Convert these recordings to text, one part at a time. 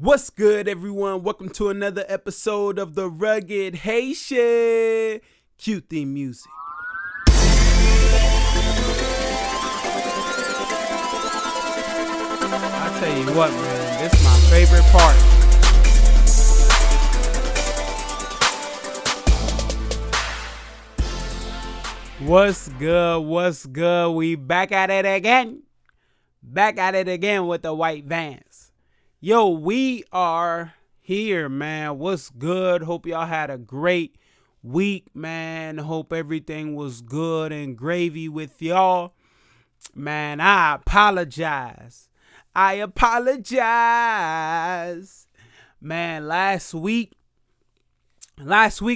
What's good, everyone? Welcome to another episode of the Rugged Haitian. Cue theme music. I tell you what, man, this is my favorite part. What's good? What's good? We back at it again. Back at it again with the white vans. Yo, we are here, man. What's good? Hope y'all had a great week, man. Hope everything was good and gravy with y'all. Man, I apologize. Man, last week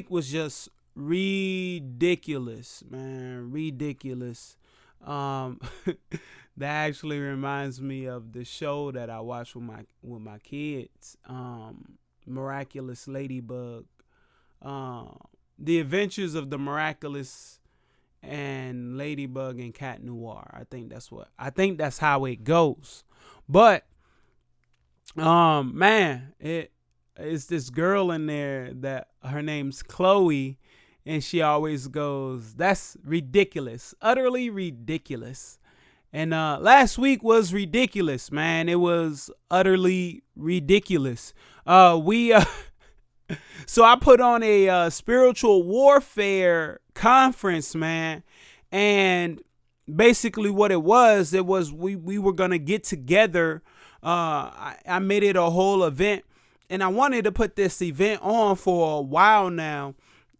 was just ridiculous, man. Ridiculous. That actually reminds me of the show that I watched with my kids, Miraculous Ladybug, The Adventures of the Miraculous and Ladybug and Cat Noir. I think that's how it goes. But man, it's this girl in there that her name's Chloe, and she always goes, "That's ridiculous, utterly ridiculous." And last week was ridiculous, man. It was utterly ridiculous. So I put on a spiritual warfare conference, man. And basically what it was we were going to get together. I made it a whole event. And I wanted to put this event on for a while now,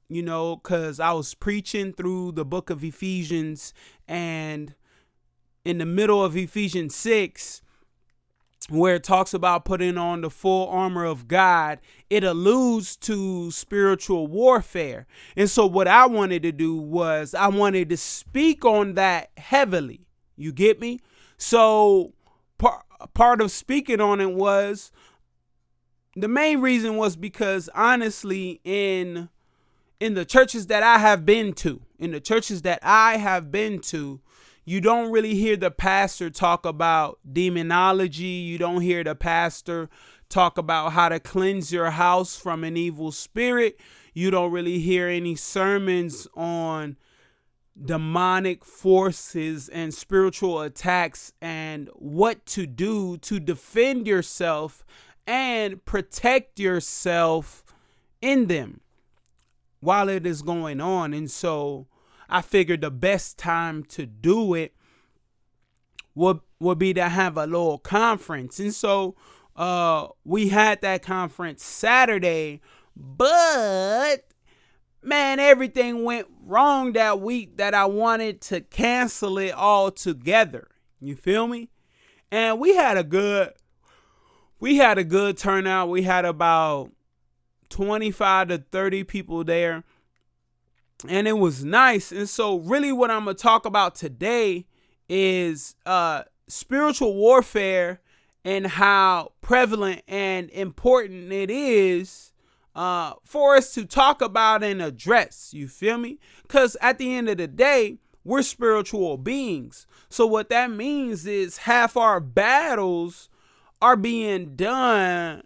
you know, because I was preaching through the book of Ephesians, and in the middle of Ephesians 6, where it talks about putting on the full armor of God, it alludes to spiritual warfare. And so what I wanted to do was I wanted to speak on that heavily. You get me? So part of speaking on it was, the main reason was because honestly, in the churches that I have been to, you don't really hear the pastor talk about demonology. You don't hear the pastor talk about how to cleanse your house from an evil spirit. You don't really hear any sermons on demonic forces and spiritual attacks and what to do to defend yourself and protect yourself in them while it is going on. And so I figured the best time to do it would be to have a little conference. And so we had that conference Saturday, but man, everything went wrong that week that I wanted to cancel it all together. You feel me? And we had a good turnout. We had about 25 to 30 people there. And it was nice. And so really what I'm going to talk about today is spiritual warfare and how prevalent and important it is for us to talk about and address. You feel me? Because at the end of the day, we're spiritual beings. So what that means is half our battles are being done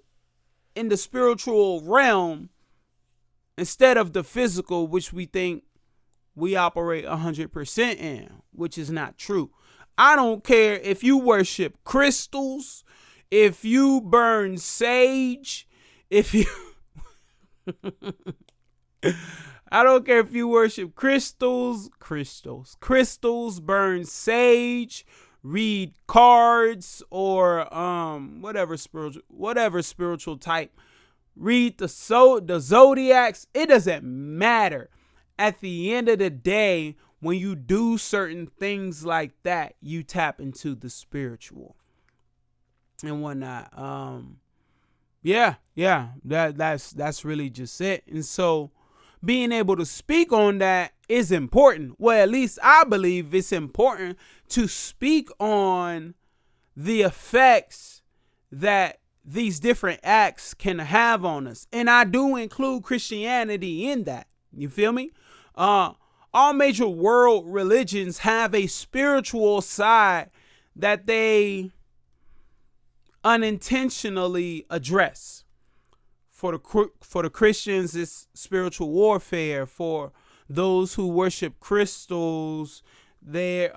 in the spiritual realm instead of the physical, which we think we operate 100% in, which is not true. I don't care if you worship crystals, if you burn sage, I don't care if you worship crystals, burn sage, read cards, or whatever spiritual type. Read the zodiacs. It doesn't matter. At the end of the day, when you do certain things like that, you tap into the spiritual and whatnot. That's really just it. And so being able to speak on that is important. Well, at least I believe it's important to speak on the effects that these different acts can have on us. And I do include Christianity in that. You feel me? All major world religions have a spiritual side that they unintentionally address. For the Christians, it's spiritual warfare. For those who worship crystals, it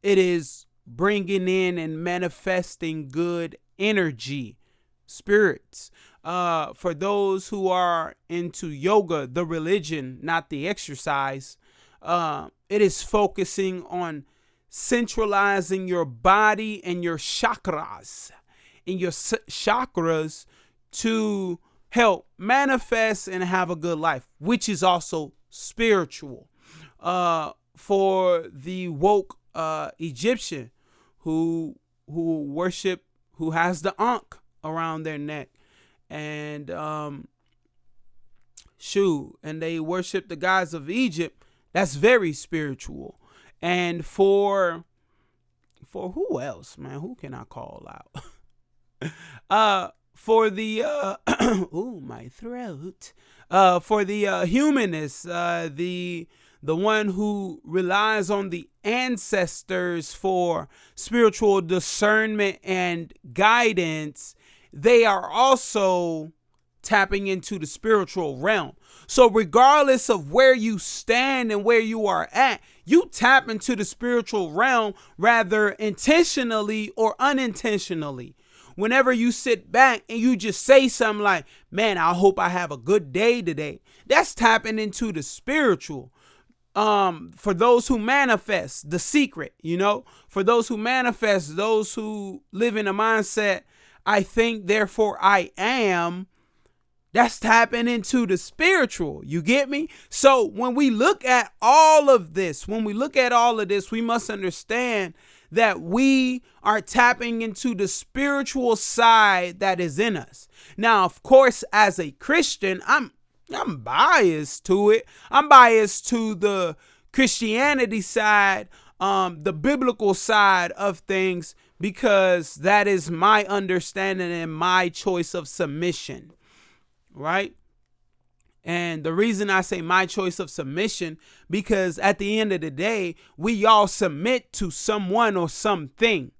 is bringing in and manifesting good energy, spirits. For those who are into yoga, the religion, not the exercise, it is focusing on centralizing your body and your chakras to help manifest and have a good life, which is also spiritual. For the woke Egyptian who has the ankh around their neck, and and they worship the gods of Egypt, that's very spiritual. And for who else, man? Who can I call out? For the my throat. For the humanist, the one who relies on the ancestors for spiritual discernment and guidance, they are also tapping into the spiritual realm. So regardless of where you stand and where you are at, you tap into the spiritual realm, rather intentionally or unintentionally. Whenever you sit back and you just say something like, man, I hope I have a good day today, that's tapping into the spiritual. For those who manifest, the secret, for those who manifest, those who live in a mindset, I think, therefore I am, that's tapping into the spiritual. You get me? So when we look at all of this, we must understand that we are tapping into the spiritual side that is in us. Now, of course, as a Christian, I'm biased to it. I'm biased to the Christianity side, the biblical side of things, because that is my understanding and my choice of submission, right? And the reason I say my choice of submission, because at the end of the day, we all submit to someone or something.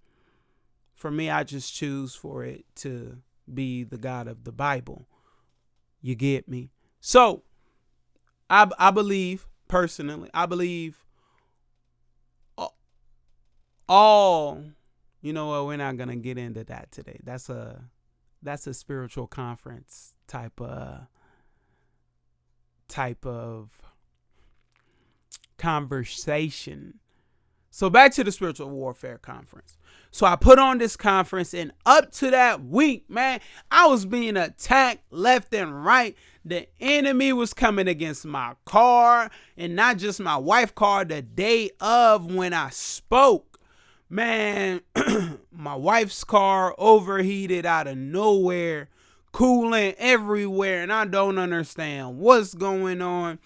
For me, I just choose for it to be the God of the Bible. You get me? So I believe, personally, all, we're not going to get into that today. That's a spiritual conference type of conversation. So back to the spiritual warfare conference. So I put on this conference, and up to that week, man, I was being attacked left and right. The enemy was coming against my car, and not just my wife's car. The day of when I spoke, man, my wife's car overheated out of nowhere, coolant everywhere, and I don't understand what's going on.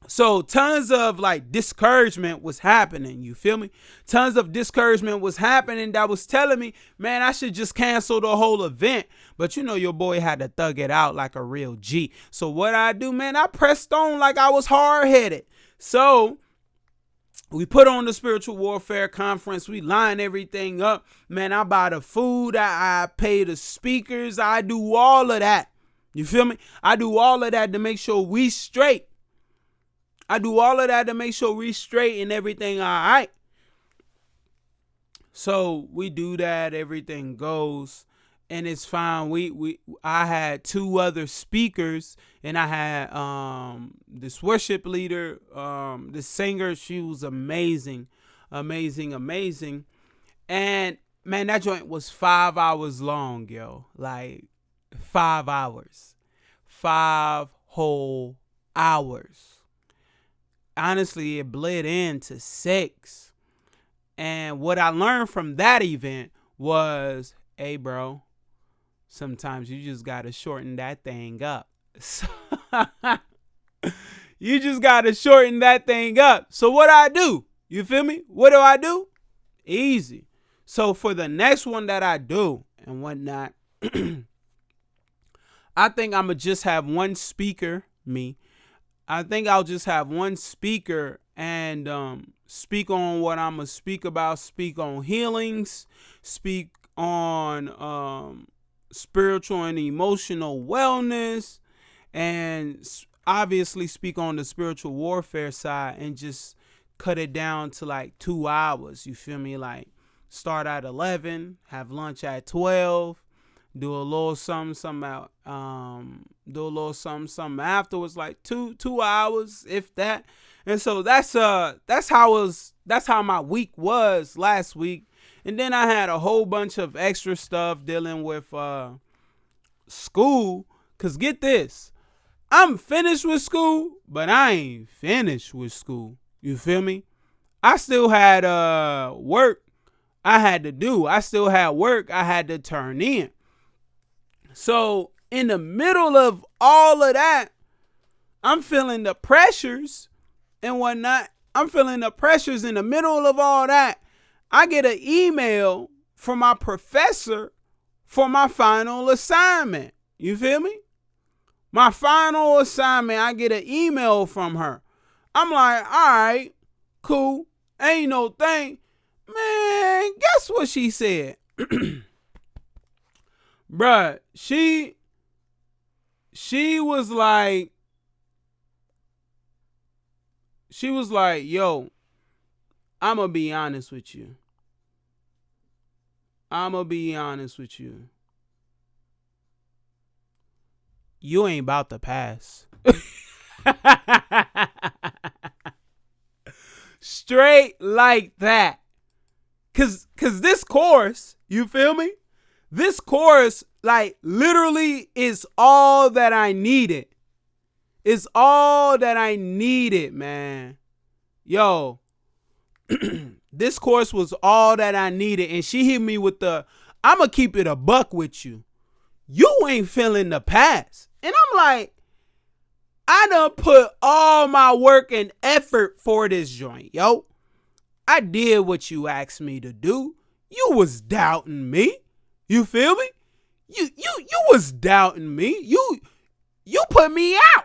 So tons of discouragement was happening. You feel me? Tons of discouragement was happening that was telling me, man, I should just cancel the whole event. But your boy had to thug it out like a real G. So what I do, man, I pressed on like I was hard-headed. So we put on the spiritual warfare conference. We line everything up. Man, I buy the food. I pay the speakers. I do all of that. You feel me? I do all of that to make sure we straight. And everything all right. So we do that. Everything goes. And it's fine. I had two other speakers, and I had this worship leader, this singer. She was amazing. And man, that joint was 5 hours long, yo. 5 hours. 5 whole hours. Honestly, it bled into 6. And what I learned from that event was, hey, bro, sometimes you just got to shorten that thing up. You just got to shorten that thing up. So what I do, you feel me? What do I do? Easy. So for the next one that I do and whatnot, I think I'm going to just have one speaker, me. I think I'll just have one speaker and speak on what I'm going to speak about, speak on healings, speak on spiritual and emotional wellness, and obviously speak on the spiritual warfare side, and just cut it down to like 2 hours. You feel me? Like start at 11, have lunch at 12, do a little something out, do a little something afterwards, like 2 hours, if that. And so that's how my week was last week. And then I had a whole bunch of extra stuff dealing with school. Cause get this, I'm finished with school, but I ain't finished with school. You feel me? I still had work I had to do. I still had work I had to turn in. So in the middle of all of that, I'm feeling the pressures and whatnot. I'm feeling the pressures in the middle of all that. I get an email from my professor for my final assignment. You feel me? My final assignment, I get an email from her. I'm like, all right, cool. Ain't no thing. Man, guess what she said? Bruh, she was like, yo, I'm going to be honest with you. You ain't about to pass. Straight like that. Cause this course, you feel me? This course, like, literally is all that I needed. It's all that I needed, man. Yo, this course was all that I needed. And she hit me with I'ma keep it a buck with you. You ain't feeling the pass. And I'm like, I done put all my work and effort for this joint, yo. I did what you asked me to do. You was doubting me. You feel me? You was doubting me. You put me out.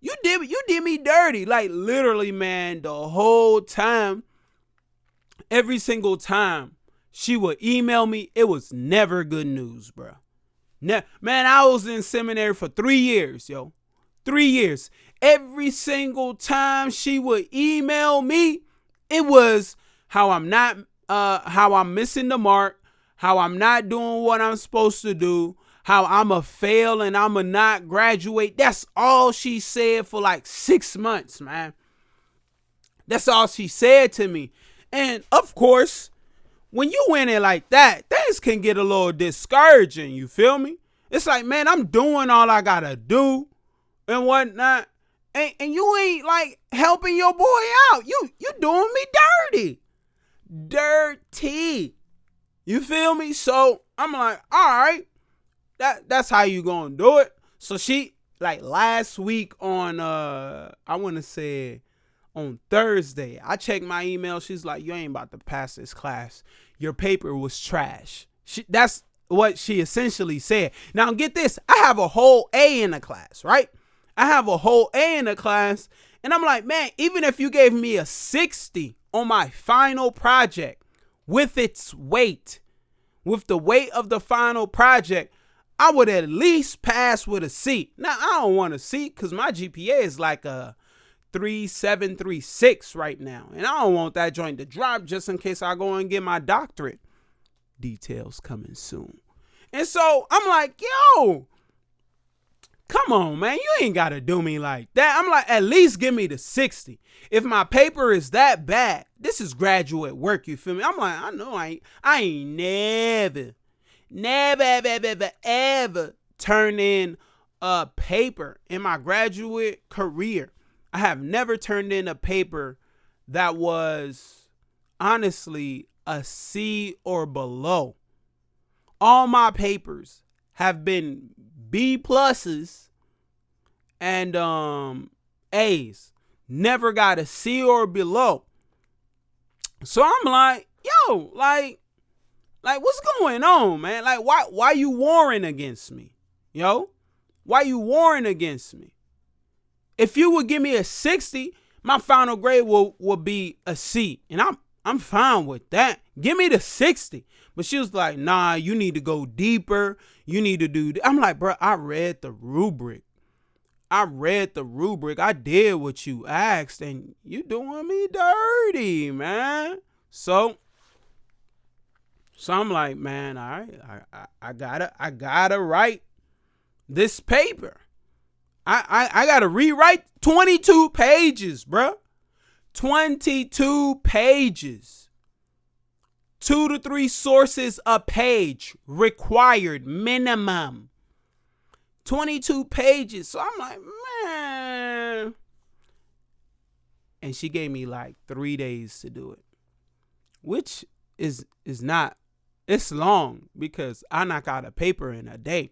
You did me dirty. Like, literally, man, the whole time, every single time she would email me, it was never good news, bro. Man, I was in seminary for 3 years, yo. 3 years. Every single time she would email me, it was how I'm missing the mark, how I'm not doing what I'm supposed to do, how I'm a fail and I'm a not graduate. That's all she said for like 6 months, man. That's all she said to me. And of course, when you in it like that, things can get a little discouraging, you feel me? It's like, man, I'm doing all I gotta do and whatnot. And you ain't like helping your boy out. You doing me dirty. Dirty. You feel me? So I'm like, all right, that's how you gonna do it. So she, like, last week on I want to say on Thursday, I checked my email. She's like, you ain't about to pass this class. Your paper was trash. That's what she essentially said. Now get this, I have a whole A in the class, right? I have a whole A in the class, and I'm like, man, even if you gave me a 60 on my final project with its weight, with the weight of the final project, I would at least pass with a C. Now, I don't want a C because my GPA is like a 3.736 right now, and I don't want that joint to drop just in case I go and get my doctorate. Details coming soon. And so I'm like, yo, come on, man. You ain't got to do me like that. I'm like, at least give me the 60. If my paper is that bad, this is graduate work, you feel me? I'm like, I know I ain't never turned in a paper in my graduate career. I have never turned in a paper that was honestly a C or below. All my papers have been B pluses and A's. Never got a C or below. So I'm like, yo, like what's going on, man? Like, why you warring against me? Yo? Why you warring against me? If you would give me a 60, my final grade will be a C. And I'm fine with that. Give me the 60. But she was like, nah, you need to go deeper. You need to do I'm like, bro, I read the rubric. I did what you asked, and you doing me dirty, man. So I'm like, man, all right, I gotta write this paper. I gotta rewrite 22 pages, bro. 22 pages. 2 to 3 sources a page required minimum. 22 pages. So I'm like, man. And she gave me like 3 days to do it, which is not, it's long because I knock out a paper in a day,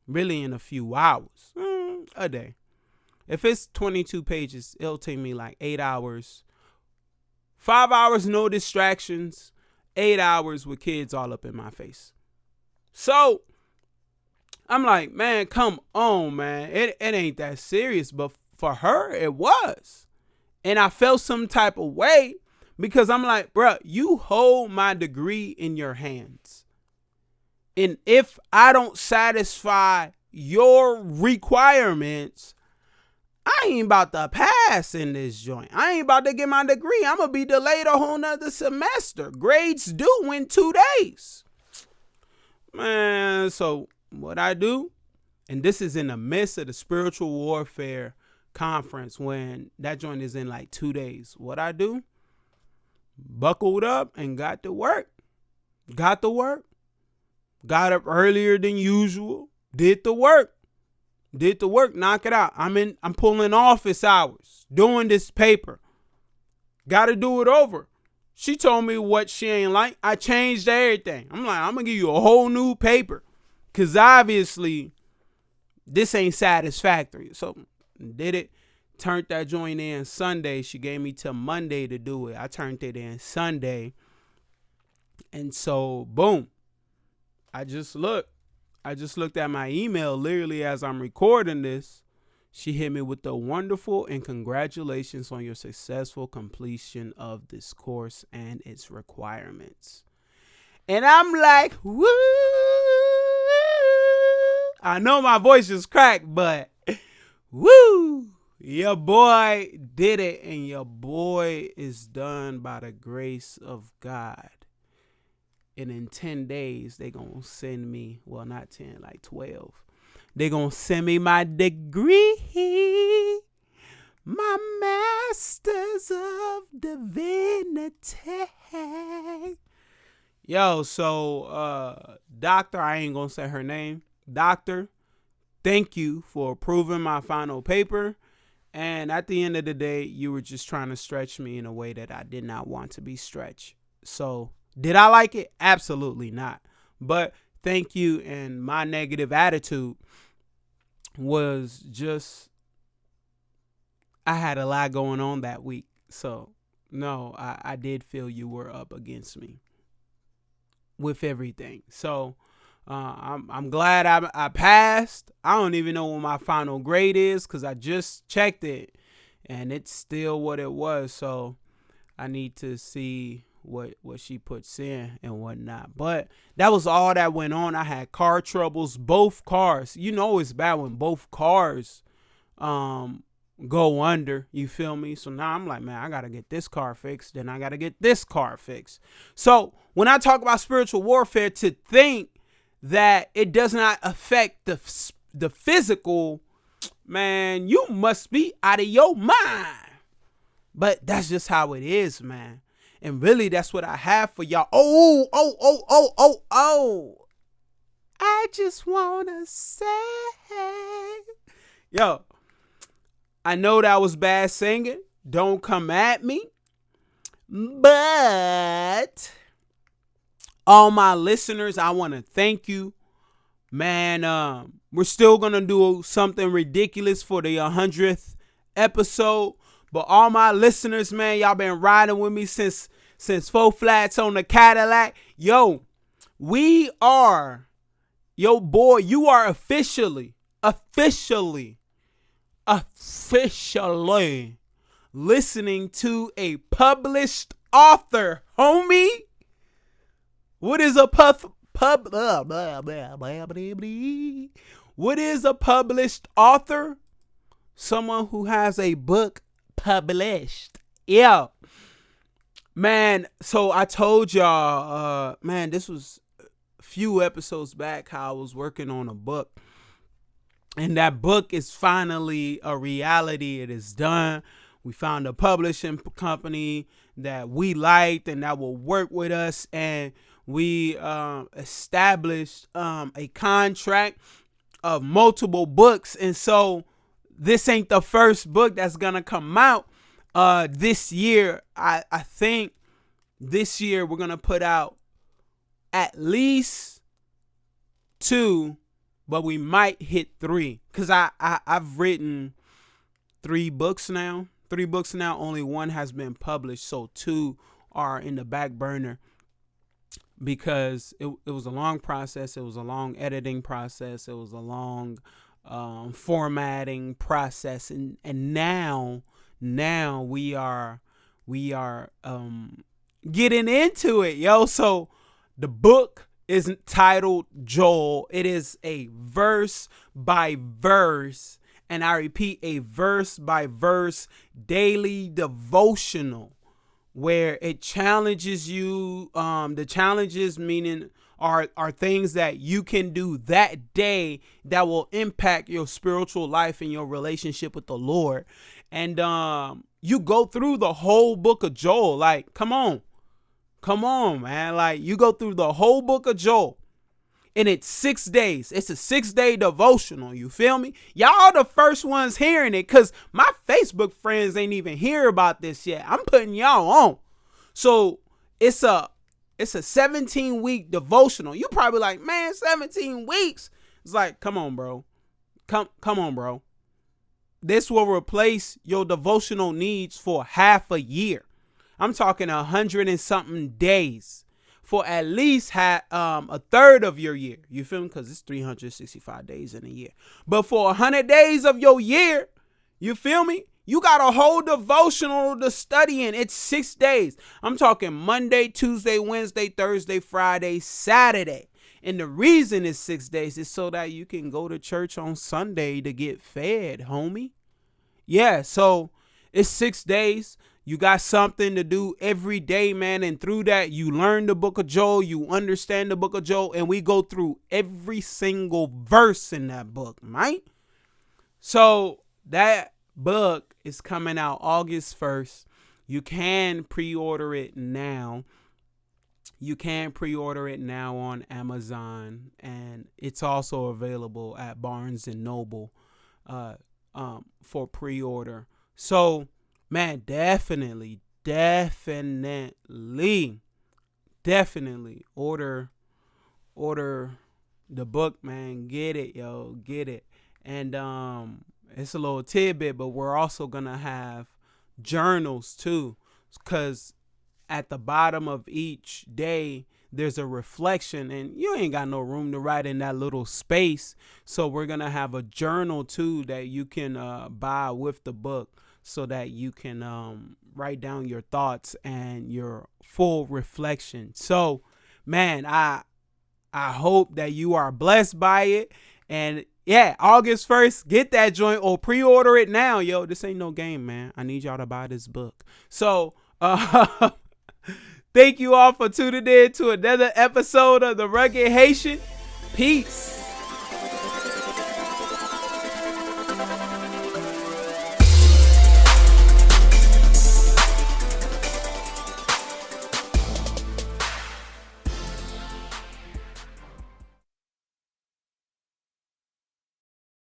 really in a few hours, a day. If it's 22 pages, it'll take me like 8 hours, 5 hours, no distractions, 8 hours with kids all up in my face. So I'm like, man, come on, man. It ain't that serious. But for her, it was. And I felt some type of way because I'm like, bro, you hold my degree in your hands. And if I don't satisfy your requirements, I ain't about to pass in this joint. I ain't about to get my degree. I'm going to be delayed a whole nother semester. Grades due in 2 days. Man, so what I do, and this is in the midst of the spiritual warfare conference when that joint is in like 2 days. What I do, buckled up and got to work. Got up earlier than usual. Did the work, knock it out. I'm pulling office hours, doing this paper. Got to do it over. She told me what she ain't like. I changed everything. I'm like, I'm going to give you a whole new paper. Because obviously, this ain't satisfactory. So, did it. Turned that joint in Sunday. She gave me till Monday to do it. I turned it in Sunday. And so, boom. I just looked at my email literally as I'm recording this. She hit me with the wonderful and congratulations on your successful completion of this course and its requirements. And I'm like, woo! I know my voice is cracked, but woo! Your boy did it, and your boy is done by the grace of God. And in 10 days, they going to send me, well, not 10, like 12. They going to send me my degree, my master's of divinity. Yo, so, doctor, I ain't going to say her name. Doctor, thank you for approving my final paper. And at the end of the day, you were just trying to stretch me in a way that I did not want to be stretched. So, did I like it? Absolutely not. But thank you. And my negative attitude was just, I had a lot going on that week. So, no, I did feel you were up against me with everything. So, I'm glad I passed. I don't even know what my final grade is because I just checked it and it's still what it was. So I need to see what she puts in and whatnot. But that was all that went on. I had car troubles, both cars. You know it's bad when both cars go under. You feel me? So now I'm like, man, I gotta get this car fixed. Then I gotta get this car fixed. So when I talk about spiritual warfare, to think that it does not affect the physical, man, you must be out of your mind. But that's just how it is, man. And really, that's what I have for y'all. Oh. I just want to say, yo, I know that was bad singing. Don't come at me. But all my listeners, I want to thank you. Man, we're still going to do something ridiculous for the 100th episode. But all my listeners, man, y'all been riding with me since 4 flats on the Cadillac. Yo, you are officially listening to a published author, homie. What is a What is a published author? Someone who has a book published. Yeah. Man, so I told y'all, man, this was a few episodes back how I was working on a book. And that book is finally a reality. It is done. We found a publishing company that we liked and that will work with us. And we established a contract of multiple books. And so this ain't the first book that's going to come out this year. I think this year we're going to put out at least 2, but we might hit 3. Because I've written 3 books now. Only 1 has been published. So 2 are in the back burner. Because it was a long process. It was a long editing process. It was a long formatting process. And now we are getting into it, yo. So the book isn't titled Joel. It is a verse by verse, and I repeat, a verse by verse daily devotional where it challenges you. The challenges meaning are things that you can do that day that will impact your spiritual life and your relationship with the Lord. And you go through the whole book of Joel. Like, come on, man. Like, you go through the whole book of Joel. And it's 6 days. It's a 6-day devotional. You feel me? Y'all the first ones hearing it because my Facebook friends ain't even hear about this yet. I'm putting y'all on. So it's a 17-week devotional. You probably like, man, 17 weeks. It's like, come on, bro. Come on, bro. This will replace your devotional needs for half a year. I'm talking 100 and something days. For at least a third of your year. You feel me? Because it's 365 days in a year. But for 100 days of your year, you feel me? You got a whole devotional to study in. It's 6 days. I'm talking Monday, Tuesday, Wednesday, Thursday, Friday, Saturday. And the reason it's 6 days is so that you can go to church on Sunday to get fed, homie. Yeah, so it's 6 days. You got something to do every day, man. And through that, you learn the book of Joel. You understand the book of Joel. And we go through every single verse in that book, right? So that book is coming out August 1st. You can pre-order it now. You can pre-order it now on Amazon. And it's also available at Barnes & Noble for pre-order. So, man, definitely order the book, man. Get it, yo, get it. And it's a little tidbit, but we're also gonna have journals too, because at the bottom of each day there's a reflection, and you ain't got no room to write in that little space. So we're gonna have a journal too that you can buy with the book, so that you can write down your thoughts and your full reflection. So, man, I hope that you are blessed by it. And yeah, August 1st, get that joint or pre-order it now. Yo, this ain't no game, man. I need y'all to buy this book. So, thank you all for tuning in to another episode of The Rugged Haitian. Peace.